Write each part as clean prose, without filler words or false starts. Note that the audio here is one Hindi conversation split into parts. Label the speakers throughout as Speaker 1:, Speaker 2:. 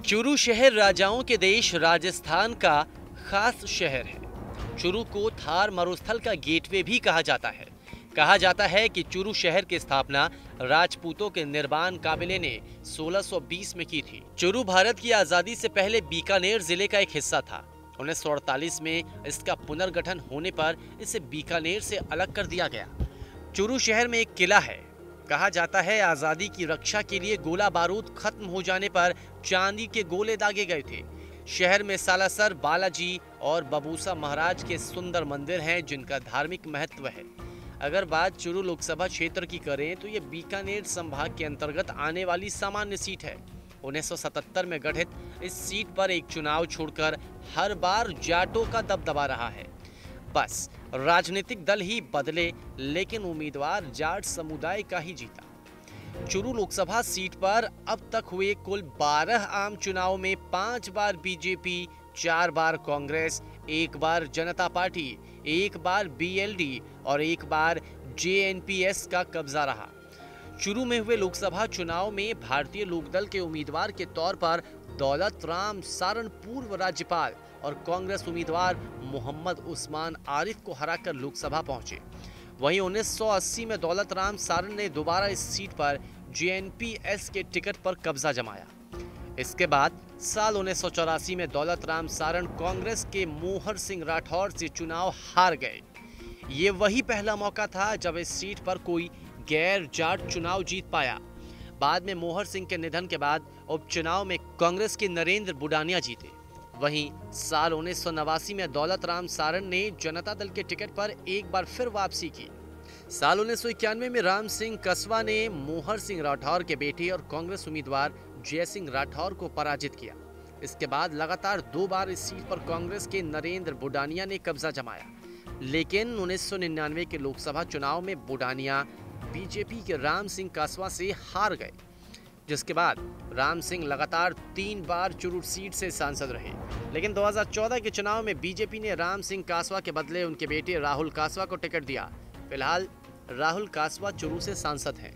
Speaker 1: चुरू शहर राजाओं के देश राजस्थान का खास शहर है। चुरू को थार मरुस्थल का गेटवे भी कहा जाता है। कहा जाता है कि चुरू शहर की स्थापना राजपूतों के निर्बान काबिले ने 1620 में की थी। चुरू भारत की आजादी से पहले बीकानेर जिले का एक हिस्सा था। 1948 में इसका पुनर्गठन होने पर इसे बीकानेर से अलग कर दिया गया। चुरू शहर में एक किला है। कहा जाता है आजादी की रक्षा के लिए गोला बारूद खत्म हो जाने पर चांदी के गोले दागे गए थे। शहर में सालासर बालाजी और बबूसा महाराज के सुंदर मंदिर हैं जिनका धार्मिक महत्व है। अगर बात चुरू लोकसभा क्षेत्र की करें तो ये बीकानेर संभाग के अंतर्गत आने वाली सामान्य सीट है। 1977 में गठित इस सीट पर एक चुनाव छोड़कर हर बार जाटों का दबदबा रहा है। बस राजनीतिक दल ही बदले लेकिन उम्मीदवार जाट समुदाय का ही जीता। चुरू लोकसभा सीट पर अब तक हुए कुल 12 आम चुनाव में 5 बार बीजेपी, 4 बार कांग्रेस, 1 बार जनता पार्टी, 1 बार बीएलडी और 1 बार जेएनपीएस का कब्जा रहा। चुरू में हुए लोकसभा चुनाव में भारतीय लोकदल के उम्मीदवार के तौर पर दौलत राम सारण पूर्व राज्यपाल और कांग्रेस उम्मीदवार मोहम्मद उस्मान आरिफ को हराकर लोकसभा पहुंचे। वहीं 1980 में दौलत राम सारण ने दोबारा इस सीट पर जेएनपीएस के टिकट पर कब्जा जमाया। इसके बाद साल 1984 में दौलत राम सारण कांग्रेस के मोहर सिंह राठौर से चुनाव हार गए। ये वही पहला मौका था जब इस सीट पर कोई गैर जाट चुनाव जीत पाया। बाद में मोहर सिंह के निधन के बाद उपचुनाव में कांग्रेस के नरेंद्र बुडानिया जीते। वहीं साल 1989 में दौलत राम सारण ने जनता दल के टिकट पर एक बार फिर वापसी की। साल 1991 में राम सिंह कसवा ने मोहर सिंह राठौर के बेटे और कांग्रेस उम्मीदवार जय सिंह राठौर को पराजित किया। इसके बाद लगातार 2 बार इस सीट पर कांग्रेस के नरेंद्र बुडानिया ने कब्जा जमाया, लेकिन 1999 के लोकसभा चुनाव में बुडानिया बीजेपी के राम सिंह कासवा से हार गए, जिसके बाद राम सिंह लगातार 3 बार चुरू सीट से सांसद रहे। लेकिन 2014 के चुनाव में बीजेपी ने राम सिंह कासवा के बदले उनके बेटे राहुल कासवा को टिकट दिया। फिलहाल राहुल कासवा चुरू से सांसद हैं।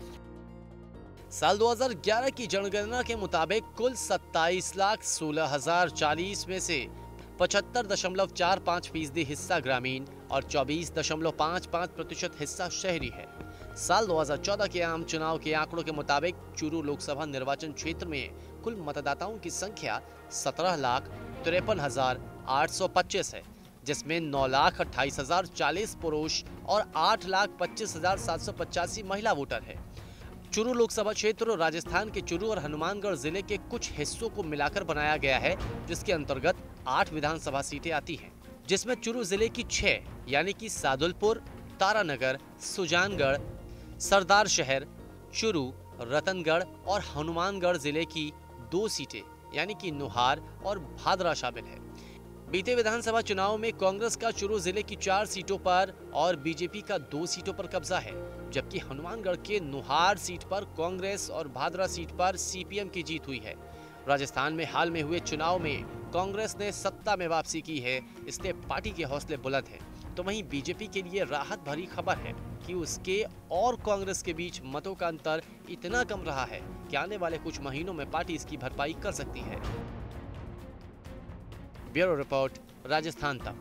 Speaker 1: साल 2011 की जनगणना के मुताबिक कुल 27,16,040 में से 75.45% हिस्सा ग्रामीण और 24.55% हिस्सा शहरी है। साल 2014 के आम चुनाव के आंकड़ों के मुताबिक चुरू लोकसभा निर्वाचन क्षेत्र में कुल मतदाताओं की संख्या 17,53,825 है, जिसमें 9,28,040 पुरुष और 8,25,785 महिला वोटर है। चुरू लोकसभा क्षेत्र राजस्थान के चुरू और हनुमानगढ़ जिले के कुछ हिस्सों को मिलाकर बनाया गया है, जिसके अंतर्गत 8 विधानसभा सीटें आती हैं, जिसमें चुरू जिले की 6 यानी कि सादुलपुर, तारानगर, सुजानगढ़, सरदार शहर, चुरू, रतनगढ़ और हनुमानगढ़ जिले की 2 सीटें यानी कि नुहार और भादरा शामिल है। बीते विधानसभा चुनाव में कांग्रेस का चुरू जिले की 4 सीटों पर और बीजेपी का 2 सीटों पर कब्जा है, जबकि हनुमानगढ़ के नुहार सीट पर कांग्रेस और भादरा सीट पर सीपीएम की जीत हुई है। राजस्थान में हाल में हुए चुनाव में कांग्रेस ने सत्ता में वापसी की है, इसलिए पार्टी के हौसले बुलंद हैं। तो वहीं बीजेपी के लिए राहत भरी खबर है कि उसके और कांग्रेस के बीच मतों का अंतर इतना कम रहा है कि आने वाले कुछ महीनों में पार्टी इसकी भरपाई कर सकती है। ब्यूरो रिपोर्ट, राजस्थान तक।